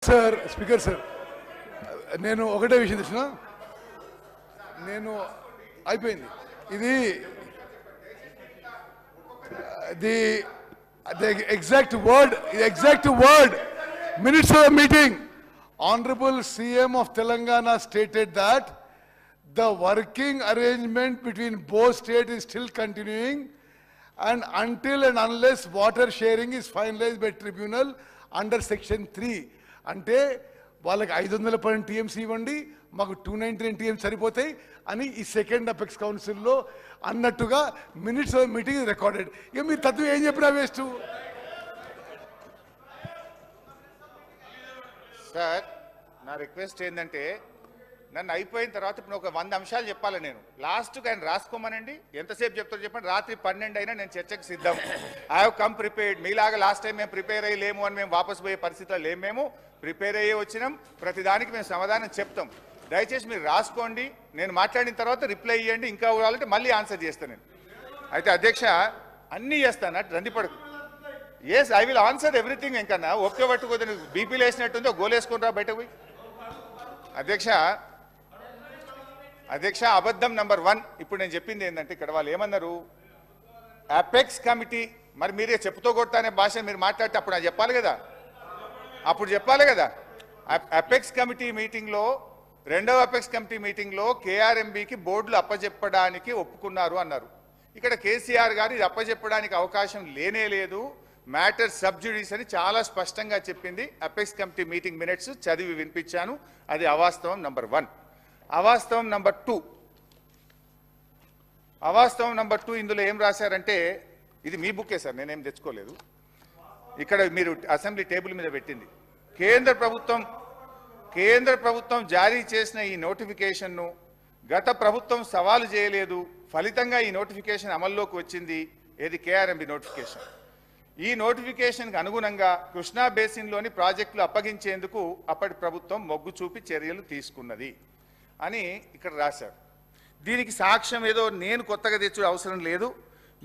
Sir speaker sir నేను ఒకటే విషయం తెలిసిన నేను అయిపోయింది ఇది the exact word minutes of the meeting. Honorable CM of Telangana stated that the working arrangement between both states is still continuing, and until and unless water sharing is finalized by tribunal under section 3 అంటే వాళ్ళకి 512 TMC ఇవ్వండి మాకు 299 TM సరిపోతాయి అని ఈ second apex కౌన్సిల్లో అన్నట్టుగా minutes of meeting recorded. ఇక మీరు తత్వం ఏం చెప్పినా వేస్ట్. సార్ నా రిక్వెస్ట్ ఏంటంటే నన్ను అయిపోయిన తర్వాత ఇప్పుడు ఒక 100 అంశాలు చెప్పాలి. నేను లాస్ట్గా ఆయన రాసుకోమనండి, ఎంతసేపు చెప్తారో చెప్పండి. రాత్రి 12 అయినా నేను చర్చకు సిద్ధం. I have come prepared. మీలాగా లాస్ట్ టైం మేము ప్రిపేర్ అయ్యి లేము అని మేము వాపసు పోయే పరిస్థితిలో లేము. మేము ప్రిపేర్ అయ్యే వచ్చినాం, ప్రతిదానికి మేము సమాధానం చెప్తాం. దయచేసి మీరు రాసుకోండి, నేను మాట్లాడిన తర్వాత రిప్లై ఇవ్వండి. ఇంకా కావాలంటే మళ్ళీ ఆన్సర్ చేస్తాను నేను. అయితే అధ్యక్ష అన్నీ చేస్తాను, రందిపడకు. Yes, I will answer everything. ఇంకన్నా ఒకే పట్టుకోదు, బీపీలు వేసినట్టుందో గోలేసుకుని రా బయటకు పోయి. అధ్యక్ష అబద్ధం నంబర్ 1. ఇప్పుడు నేను చెప్పింది ఏంటంటే ఇక్కడ వాళ్ళు ఏమన్నారు, అపెక్స్ కమిటీ, మరి మీరే చెప్పుతో కొడతానే భాష మీరు మాట్లాడితే అప్పుడు నాకు చెప్పాలి కదా, అపెక్స్ కమిటీ మీటింగ్లో, రెండవ అపెక్స్ కమిటీ మీటింగ్లో కేఆర్ఎంబీకి బోర్డులు అప్పచెప్పడానికి ఒప్పుకున్నారు అన్నారు. ఇక్కడ కేసీఆర్ గారు ఇది అప్పచెప్పడానికి అవకాశం లేనే లేదు, మ్యాటర్ సబ్జుడిస్ అని చాలా స్పష్టంగా చెప్పింది. అపెక్స్ కమిటీ మీటింగ్ మినిట్స్ చదివి వినిపించాను. అది అవాస్తవం నంబర్ 1. అవాస్తవం నంబర్ 2, ఇందులో ఏం రాశారంటే, ఇది మీ బుక్కే సార్, నేనేం తెచ్చుకోలేదు. ఇక్కడ మీరు అసెంబ్లీ టేబుల్ మీద పెట్టింది. కేంద్ర ప్రభుత్వం జారీ చేసిన ఈ నోటిఫికేషన్ను గత ప్రభుత్వం సవాలు చేయలేదు, ఫలితంగా ఈ నోటిఫికేషన్ అమల్లోకి వచ్చింది. ఏది కేఆర్ఎంబీ నోటిఫికేషన్. ఈ నోటిఫికేషన్కి అనుగుణంగా కృష్ణా బేసిన్లోని ప్రాజెక్టులు అప్పగించేందుకు అప్పటి ప్రభుత్వం మొగ్గు చూపి చర్యలు తీసుకున్నది అని ఇక్కడ రాశారు. దీనికి సాక్ష్యం ఏదో నేను కొత్తగా తెచ్చే అవసరం లేదు.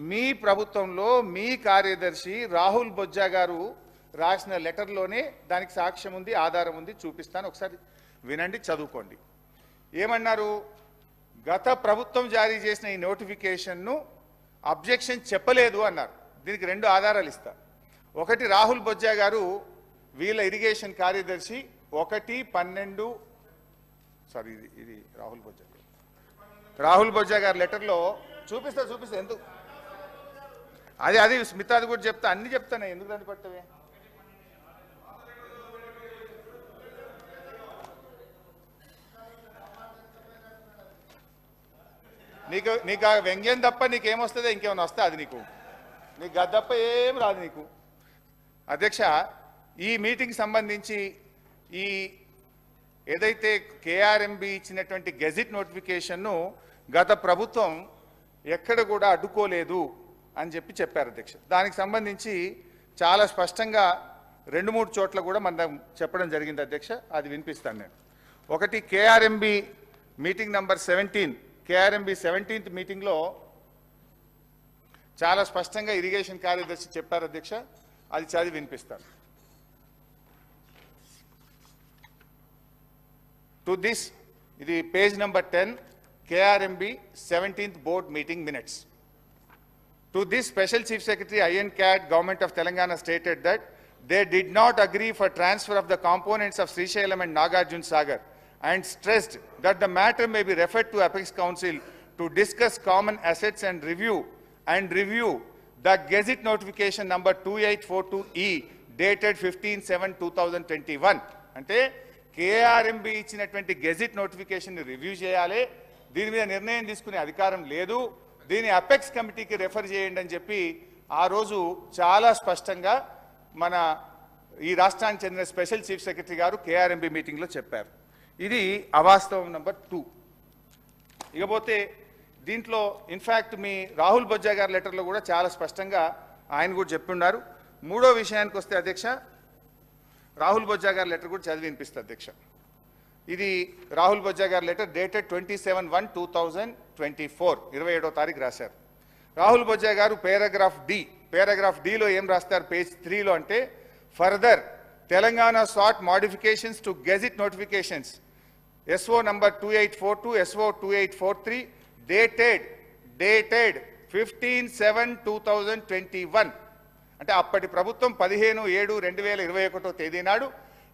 మీ ప్రభుత్వంలో మీ కార్యదర్శి రాహుల్ బొజ్జా గారు రాసిన లెటర్లోనే దానికి సాక్ష్యం ఉంది, ఆధారం ఉంది, చూపిస్తాను. ఒకసారి వినండి, చదువుకోండి. ఏమన్నారు, గత ప్రభుత్వం జారీ చేసిన ఈ నోటిఫికేషన్ను అబ్జెక్షన్ చెప్పలేదు అన్నారు. దీనికి 2 ఆధారాలు ఇస్తా. ఒకటి, రాహుల్ బొజ్జా గారు వీళ్ళ ఇరిగేషన్ కార్యదర్శి 1/12 సారీ ఇది రాహుల్ బొజ్జా గారి లెటర్లో చూపిస్తా ఎందుకు అది స్మితాది కూడా చెప్తా, అన్ని చెప్తానే, ఎందుకు దాన్ని పట్టవే. నీకు ఆ వ్యంగ్యం తప్ప నీకేమొస్తుందో ఇంకేమైనా వస్తా, అది నీకు గద్దప్ప ఏం రాదు నీకు. అధ్యక్ష, ఈ మీటింగ్ సంబంధించి ఈ ఏదైతే కేఆర్ఎంబీ ఇచ్చినటువంటి గెజిట్ నోటిఫికేషన్ను గత ప్రభుత్వం ఎక్కడ కూడా అడ్డుకోలేదు అని చెప్పారు అధ్యక్ష. దానికి సంబంధించి చాలా స్పష్టంగా 2-3 చోట్ల కూడా మనం చెప్పడం జరిగింది అధ్యక్ష. అది వినిపిస్తాను నేను. ఒకటి, KRMB meeting number 17, KRMB 17th మీటింగ్లో చాలా స్పష్టంగా ఇరిగేషన్ కార్యదర్శి చెప్పారు అధ్యక్ష. అది చదివి వినిపిస్తాను. టు దిస్, ఇది page number 10, KRMB 17th board meeting minutes. To this, Special Chief Secretary INCAT, Government of Telangana stated that they did not agree for transfer of the components of Srisailam and Nagarjuna Sagar and stressed that the matter may be referred to Apex Council to discuss common assets and review the Gazette notification number 2842E dated 15/7/2021. అంటే KRMB ఇచ్చినటువంటి gazette notification review చేయాలి, దీని మీద నిర్ణయం తీసుకునే అధికారం లేదు, దీన్ని అపెక్స్ కమిటీకి రెఫర్ చేయండి అని చెప్పి ఆ రోజు చాలా స్పష్టంగా మన ఈ రాష్ట్రానికి చెందిన స్పెషల్ చీఫ్ సెక్రటరీ గారు KRMB మీటింగ్లో చెప్పారు. ఇది అవాస్తవం నంబర్ 2. ఇకపోతే దీంట్లో ఇన్ఫ్యాక్ట్ మీ రాహుల్ బొజ్జా గారి లెటర్లో కూడా చాలా స్పష్టంగా ఆయన కూడా చెప్పున్నారు. 3వ విషయానికి వస్తే అధ్యక్ష, రాహుల్ బొజ్జా గారి లెటర్ కూడా చదివి వినిపిస్తుంది అధ్యక్ష. ఇది రాహుల్ బొజ్జా గారి లెటర్ డేటెడ్ 27/1/2024, 27వ తారీఖు రాశారు. రాహుల్ బొజ్జా గారు పేరాగ్రాఫ్ డిలో ఏం రాస్తారు పేజ్ 3లో అంటే, further Telangana sought modifications to Gazette notifications, SO number 2842, SO 2843, dated 15/7/2021. అంటే అప్పటి ప్రభుత్వం 15/7/2021 తేదీ నాడు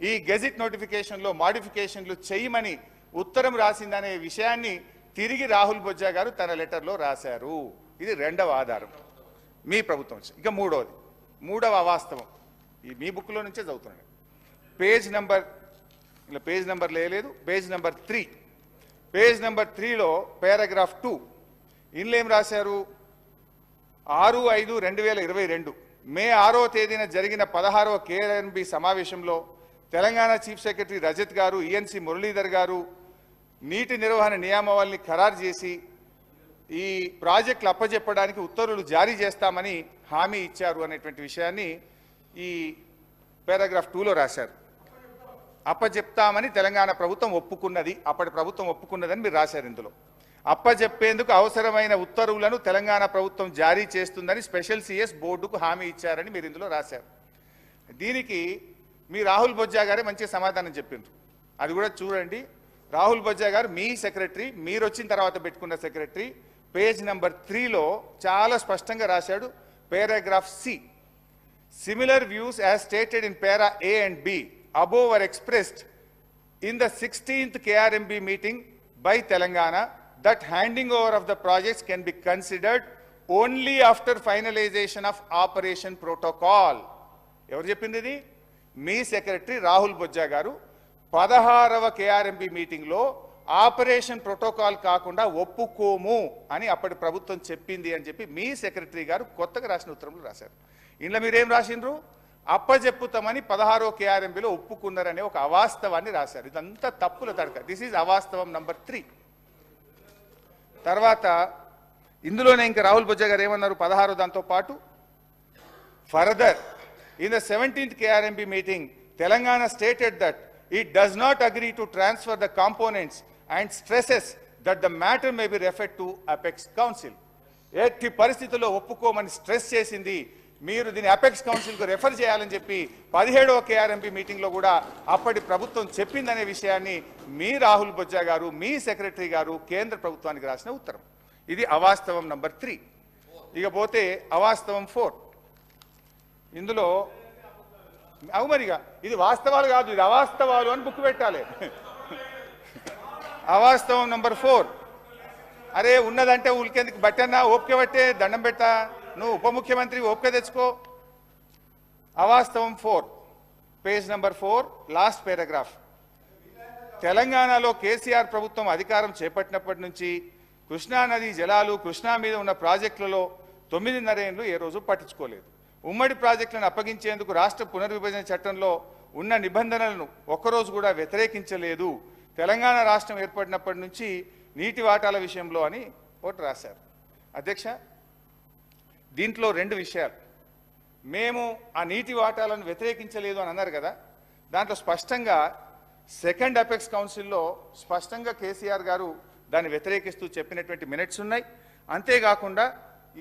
ఈ గెజిట్ నోటిఫికేషన్లో మాడిఫికేషన్లు చేయమని ఉత్తరం రాసిందనే విషయాన్ని తిరిగి రాహుల్ బొజ్జా గారు తన లెటర్లో రాశారు. ఇది రెండవ ఆధారం మీ ప్రభుత్వం. ఇక మూడవ అవాస్తవం ఈ మీ బుక్లో నుంచే చదువుతున్నాను. పేజ్ నెంబర్ లేదు, పేజ్ నెంబర్ 3. పేజ్ నెంబర్ 3లో పారాగ్రాఫ్ 2 ఇందులో ఏం రాశారు? 6/5/2022 మే 6వ తేదీన జరిగిన 16వ KRNB సమావేశంలో తెలంగాణ చీఫ్ సెక్రటరీ రజత్ గారు, ENC మురళీధర్ గారు నీటి నిర్వహణ నియామావళిని ఖరారు చేసి ఈ ప్రాజెక్టులు అప్పజెప్పడానికి ఉత్తర్వులు జారీ చేస్తామని హామీ ఇచ్చారు అనేటువంటి విషయాన్ని ఈ పారాగ్రాఫ్ 2లో రాశారు. అప్పజెప్తామని తెలంగాణ ప్రభుత్వం ఒప్పుకున్నది, అప్పటి ప్రభుత్వం ఒప్పుకున్నదని మీరు రాశారు. ఇందులో అప్పజెప్పేందుకు అవసరమైన ఉత్తర్వులను తెలంగాణ ప్రభుత్వం జారీ చేస్తుందని స్పెషల్ CS బోర్డుకు హామీ ఇచ్చారని మీరు ఇందులో రాశారు. దీనికి మీ రాహుల్ బొజ్జా గారే మంచి సమాధానం చెప్పిండ్రు. అది కూడా చూడండి. రాహుల్ బొజ్జా గారు మీ సెక్రటరీ, మీరు వచ్చిన తర్వాత పెట్టుకున్న సెక్రటరీ, పేజ్ నెంబర్ 3లో చాలా స్పష్టంగా రాశాడు. Paragraph C, similar views as stated in para A and B above were expressed in the 16th KRMB meeting by Telangana that handing over of the projects can be considered only after finalization of operation protocol. ఎవరు చెప్పింది ఇది? మీ secretary Rahul Bojja గారు 16వ KRMB మీటింగ్లో operation protocol కాకుండా ఒప్పుకోము అని అప్పటి ప్రభుత్వం చెప్పింది అని చెప్పి మీ సెక్రటరీ గారు కొత్తగా రాసిన ఉత్తరంలో రాశారు. ఇందులో మీరేం రాసిండ్రు? అప్పజెప్పుతామని 16వ KRMBలో ఒప్పుకున్నారనే ఒక అవాస్తవాన్ని రాశారు. ఇదంతా తప్పుల తడక. దిస్ ఈజ్ అవాస్తవం నంబర్ 3. తర్వాత ఇందులోనే ఇంకా రాహుల్ బొజ్జా గారు ఏమన్నారు? 16 దాంతో పాటు further in the 17th KRMB meeting, Telangana stated that it does not agree to transfer the components and stresses that the matter may be referred to Apex Council. ఎట్టి పరిస్థితుల్లో ఒప్పుకోమని స్ట్రెస్ చేసింది. మీరు దీన్ని అపెక్స్ కౌన్సిల్కు రెఫర్ చేయాలని చెప్పి 17వ KRMB మీటింగ్లో కూడా అప్పటి ప్రభుత్వం చెప్పిందనే విషయాన్ని మీ రాహుల్ బొజ్జా గారు, మీ సెక్రటరీ గారు కేంద్ర ప్రభుత్వానికి రాసిన ఉత్తరం. ఇది అవాస్తవం నంబర్ 3. ఇక పోతే అవాస్తవం 4. ఇందులో మరిగా ఇది వాస్తవాలు కాదు, ఇది అవాస్తవాలు అని బుక్ పెట్టాలి. అవాస్తవం నంబర్ 4. అరే ఉన్నదంటే ఉలికేందుకు బట్టన్నా ఓపిక పట్టే దండం పెట్టా, నువ్వు ఉప ముఖ్యమంత్రి ఓపిక తెచ్చుకో. అవాస్తవం 4, పేజ్ నెంబర్ 4, లాస్ట్ పారాగ్రాఫ్. తెలంగాణలో కేసీఆర్ ప్రభుత్వం అధికారం చేపట్టినప్పటి నుంచి కృష్ణా నది జలాలు, కృష్ణా మీద ఉన్న ప్రాజెక్టులలో 9.5 ఏళ్లు ఏ రోజు పట్టించుకోలేదు. ఉమ్మడి ప్రాజెక్టులను అప్పగించేందుకు రాష్ట్ర పునర్విభజన చట్టంలో ఉన్న నిబంధనలను ఒక్కరోజు కూడా వ్యతిరేకించలేదు. తెలంగాణ రాష్ట్రం ఏర్పడినప్పటి నుంచి నీటి వాటాల విషయంలో అని ఒకటి రాశారు. అధ్యక్ష, దీంట్లో 2 విషయాలు. మేము ఆ నీటి వాటాలను వ్యతిరేకించలేదు అని అన్నారు కదా, దాంట్లో స్పష్టంగా సెకండ్ అపెక్స్ కౌన్సిల్లో స్పష్టంగా కేసీఆర్ గారు దాన్ని వ్యతిరేకిస్తూ చెప్పినటువంటి మినిట్స్ ఉన్నాయి. అంతేకాకుండా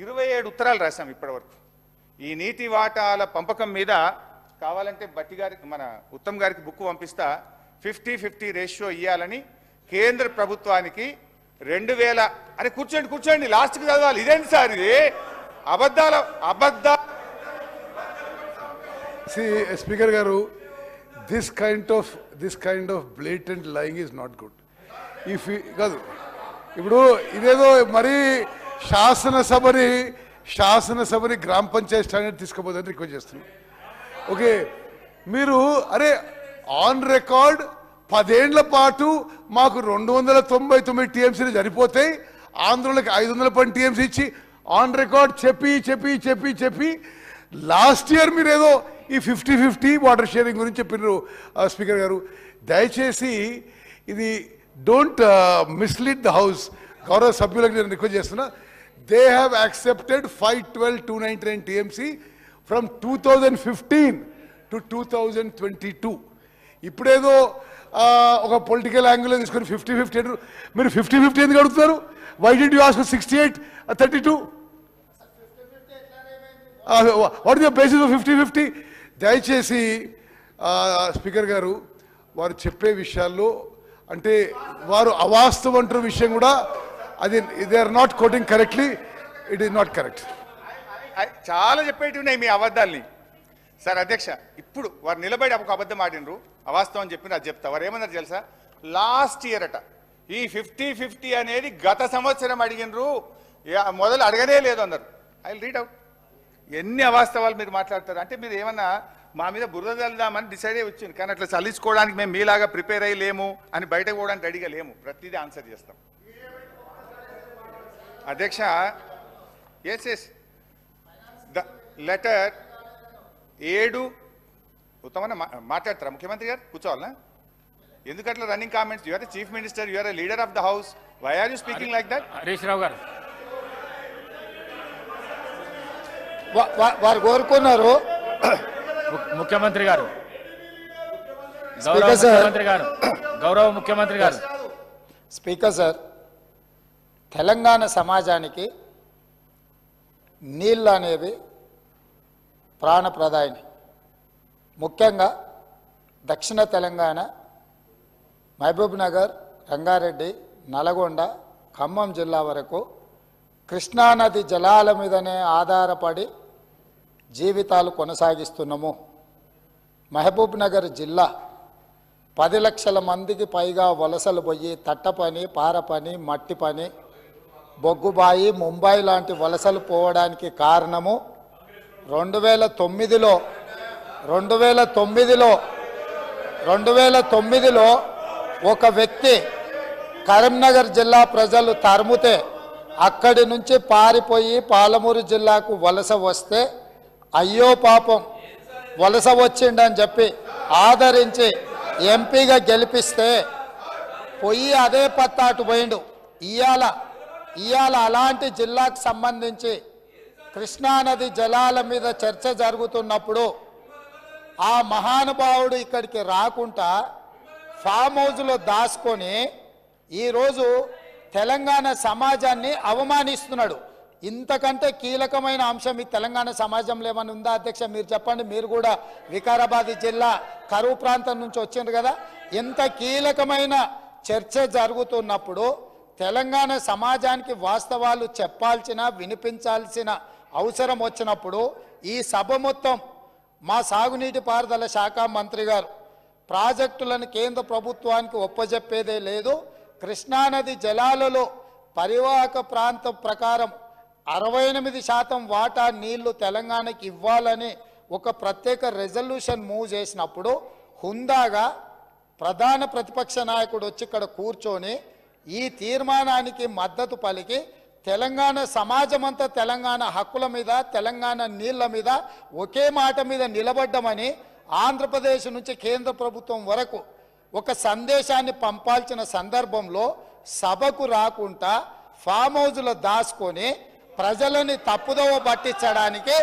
27 ఉత్తరాలు రాశాం ఇప్పటివరకు. ఈ నీటి వాటాల పంపకం మీద కావాలంటే బట్టి గారికి, మన ఉత్తమ్ గారికి బుక్ పంపిస్తా. 50-50 రేషియో ఇవ్వాలని కేంద్ర ప్రభుత్వానికి 2000 అరే కూర్చోండి లాస్ట్కి చదవాలి. ఇదేంటి సార్ ఇది? అబద్ధాల స్పీకర్ గారు, this kind of blatant lying is not good. కాదు ఇప్పుడు ఇదేదో మరి శాసనసభని గ్రామ పంచాయతీ స్టాండర్డ్ తీసుకోపోదని రిక్వెస్ట్ చేస్తున్నాం. ఓకే, మీరు అరే ఆన్ రికార్డ్ 10 ఏళ్ల పాటు మాకు 299 TMCలు సరిపోతాయి, ఆంధ్రులకు 510 TMC ఇచ్చి ఆన్ రికార్డ్ చెప్పి లాస్ట్ ఇయర్ మీరు ఏదో ఈ 50-50 వాటర్ షేరింగ్ గురించి చెప్పినారు. స్పీకర్ గారు, దయచేసి ఇది డోంట్ మిస్లీడ్ ద హౌస్. గౌరవ సభ్యులకు నేను రిక్వెస్ట్ చేస్తున్నా. They have accepted 512,299 TMC from 2015 to 2022. ఇప్పుడేదో ఒక పొలిటికల్ యాంగిల్లో తీసుకొని 50-50 అంటారు. మీరు 50-50 ఎందుకు అడుగుతున్నారు? Why did you ask 68-32? What is the basis of 50-50? దయచేసి స్పీకర్ గారు వారు చెప్పే విషయాల్లో అంటే వారు అవాస్తవం అంటున్న విషయం కూడా అది they are not quoting correctly, it is not correct. చాలా చెప్పేటి ఉన్నాయి మీ అబద్ధాల్ని. సార్ అధ్యక్ష, ఇప్పుడు వారు నిలబడి ఒక అబద్ధం ఆడినరు, అవాస్తవం అని చెప్పిన అది చెప్తా. వారు ఏమన్నారు తెలుసా? లాస్ట్ ఇయర్ అట ఈ 50-50 అనేది గత సంవత్సరం అడిగినరు, మొదలు అడగనే లేదు అన్నారు. I will read out. ఎన్ని అవాస్తవాలు మీరు మాట్లాడతారు అంటే మీరు ఏమన్నా మా మీద బురద చల్లుదామని డిసైడ్ అయ్యి వచ్చింది. కానీ అట్లా చల్లించుకోవడానికి మేము మీలాగా ప్రిపేర్ అయ్యి లేము, అని బయటకు పోవడానికి రెడీగా లేము. ప్రతిదీ ఆన్సర్ చేస్తాం అధ్యక్ష. ఎస్ ద లెటర్ 7 ఉత్తమన్న మాట్లాడతారా ముఖ్యమంత్రి గారు? కూర్చోవాలనా? ఎందుకట్లా running comments? You are the chief minister, you are the leader of the house, why are you speaking like that? Harish Rao గారు వారు కోరుకున్నారు. ముఖ్యమంత్రి గారు, గౌరవ ముఖ్యమంత్రి గారు. స్పీకర్ సార్, తెలంగాణ సమాజానికి నీళ్ళు అనేవి ప్రాణప్రదాయిని. ముఖ్యంగా దక్షిణ తెలంగాణ మహబూబ్ నగర్, రంగారెడ్డి, నల్గొండ, ఖమ్మం జిల్లా వరకు కృష్ణానది జలాల మీదనే ఆధారపడి జీవితాలు కొనసాగిస్తున్నాము. మహబూబ్ నగర్ జిల్లా 10 లక్షల మందికి పైగా వలసలు పోయి తట్ట పని, పార పని, మట్టి పని, బొగ్గుబాయి, ముంబై లాంటి వలసలు పోవడానికి కారణము 2009లో ఒక వ్యక్తి కరీంనగర్ జిల్లా ప్రజలు తరుముతే అక్కడి నుంచి పారిపోయి పాలమూరు జిల్లాకు వలస వస్తే అయ్యో పాపం వలస వచ్చిండని చెప్పి ఆదరించి ఎంపీగా గెలిపిస్తే పోయి అదే పత్తాటు పోయిండు. ఇవాళ అలాంటి జిల్లాకు సంబంధించి కృష్ణానది జలాల మీద చర్చ జరుగుతున్నప్పుడు ఆ మహానుభావుడు ఇక్కడికి రాకుండా ఫామ్ హౌస్లో దాచుకొని ఈరోజు తెలంగాణ సమాజాన్ని అవమానిస్తున్నాడు. ఇంతకంటే కీలకమైన అంశం ఈ తెలంగాణ సమాజంలో ఏమైనా ఉందా అధ్యక్ష? మీరు చెప్పండి. మీరు కూడా వికారాబాద్ జిల్లా కరువు ప్రాంతం నుంచి వచ్చిండ్రు కదా. ఇంత కీలకమైన చర్చ జరుగుతున్నప్పుడు తెలంగాణ సమాజానికి వాస్తవాలు చెప్పాల్సిన, వినిపించాల్సిన అవసరం వచ్చినప్పుడు ఈ సభ మొత్తం మా సాగునీటి పారుదల శాఖ మంత్రి గారు ప్రాజెక్టులను కేంద్ర ప్రభుత్వానికి ఒప్పజెప్పేదే లేదు, కృష్ణానది జలాలలో పరివాహక ప్రాంతం ప్రకారం 68% వాటా నీళ్లు తెలంగాణకి ఇవ్వాలని ఒక ప్రత్యేక రెజల్యూషన్ మూవ్ చేసినప్పుడు హుందాగా ప్రధాన ప్రతిపక్ష నాయకుడు వచ్చి ఇక్కడ కూర్చొని ఈ తీర్మానానికి మద్దతు పలికి తెలంగాణ సమాజమంతా తెలంగాణ హక్కుల మీద, తెలంగాణ నీళ్ల మీద ఒకే మాట మీద నిలబడ్డమని ఆంధ్రప్రదేశ్ నుంచి కేంద్ర ప్రభుత్వం వరకు ఒక సందేశాన్ని పంపాల్సిన సందర్భంలో సభకు రాకుండా ఫామ్ హౌస్లో దాచుకొని ప్రజలని తప్పుదోవ పట్టించడానికి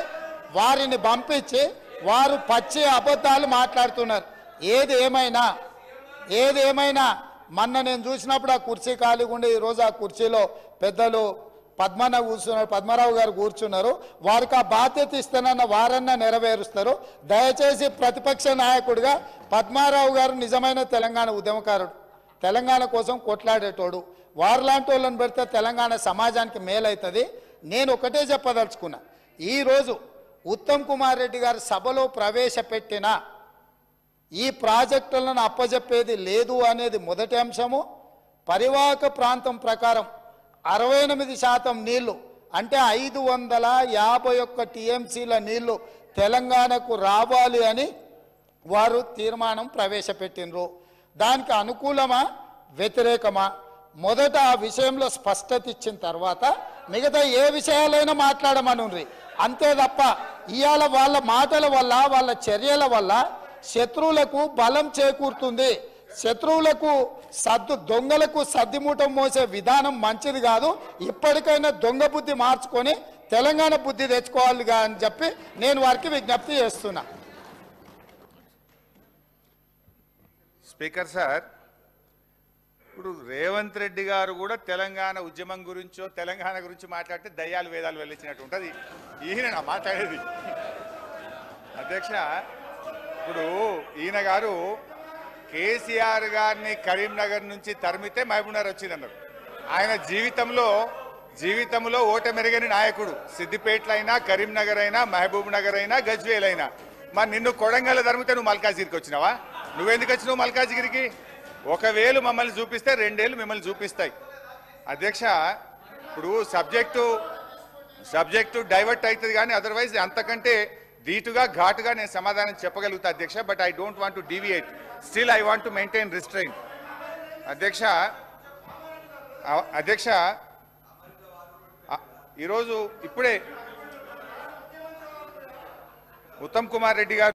వారిని పంపించి వారు పచ్చి అబద్ధాలు మాట్లాడుతున్నారు. ఏది ఏమైనా మొన్న నేను చూసినప్పుడు ఆ కుర్చీ ఖాళీగా ఉండి ఈరోజు ఆ కుర్చీలో పెద్దలు పద్మరావు గారు కూర్చున్నారు. వారికి ఆ బాధ్యత ఇస్తానన్న వారన్నా నెరవేరుస్తారు. దయచేసి ప్రతిపక్ష నాయకుడిగా పద్మారావు గారు నిజమైన తెలంగాణ ఉద్యమకారుడు, తెలంగాణ కోసం కొట్లాడేటోడు. వారిలాంటి వాళ్ళని పెడితే తెలంగాణ సమాజానికి మేలవుతుంది. నేను ఒకటే చెప్పదలుచుకున్నా, ఈరోజు ఉత్తమ్ కుమార్ రెడ్డి గారు సభలో ప్రవేశపెట్టిన ఈ ప్రాజెక్టులను అప్పజెప్పేది లేదు అనేది మొదటి అంశము. పరివాహక ప్రాంతం ప్రకారం 68% నీళ్లు అంటే 551 టీఎంసీల నీళ్లు తెలంగాణకు రావాలి అని వారు తీర్మానం ప్రవేశపెట్టినరు. దానికి అనుకూలమా వ్యతిరేకమా మొదట ఆ విషయంలో స్పష్టత ఇచ్చిన తర్వాత మిగతా ఏ విషయాలైనా మాట్లాడమనుండ్రి. అంతే తప్ప ఇవాళ వాళ్ళ మాటల వల్ల, వాళ్ళ చర్యల వల్ల శత్రువులకు బలం చేకూరుతుంది. శత్రువులకు దొంగలకు సద్దిమూటం మోసే విధానం మంచిది కాదు. ఇప్పటికైనా దొంగ బుద్ధి మార్చుకొని తెలంగాణ బుద్ధి తెచ్చుకోవాలి అని చెప్పి నేను వారికి విజ్ఞప్తి చేస్తున్నా. స్పీకర్ సార్, ఇప్పుడు రేవంత్ రెడ్డి గారు కూడా తెలంగాణ ఉద్యమం గురించో తెలంగాణ గురించి మాట్లాడితే దయ్యాలు వేదాలు వెళ్ళించినట్టు ఉంటుంది. ఈయన మాట్లాడేది అధ్యక్ష. ఇప్పుడు ఈయన గారు కేసీఆర్ గారిని కరీంనగర్ నుంచి తరిమితే మహబూబ్నగర్ వచ్చిందన్నారు. ఆయన జీవితంలో ఓటమెరగని నాయకుడు. సిద్దిపేటలో అయినా, కరీంనగర్ అయినా, మహబూబ్ నగర్ అయినా, గజ్వేల్ అయినా. మరి నిన్ను కొడంగల్ తరిమితే నువ్వు మల్కాజిగిరికి వచ్చినావా? నువ్వెందుకు వచ్చినావు మల్కాజిగిరికి? ఒకవేళ మమ్మల్ని చూపిస్తే 2 ఏళ్ళు మిమ్మల్ని చూపిస్తాయి. అధ్యక్ష, ఇప్పుడు సబ్జెక్టు డైవర్ట్ అవుతుంది కానీ అదర్వైజ్ అంతకంటే ధీటుగా ఘాటుగా నేను సమాధానం చెప్పగలుగుతా అధ్యక్ష. But I don't want to deviate. Still I want to maintain restrain. అధ్యక్ష ఈరోజు ఇప్పుడే ఉత్తమ్ కుమార్ రెడ్డి గారు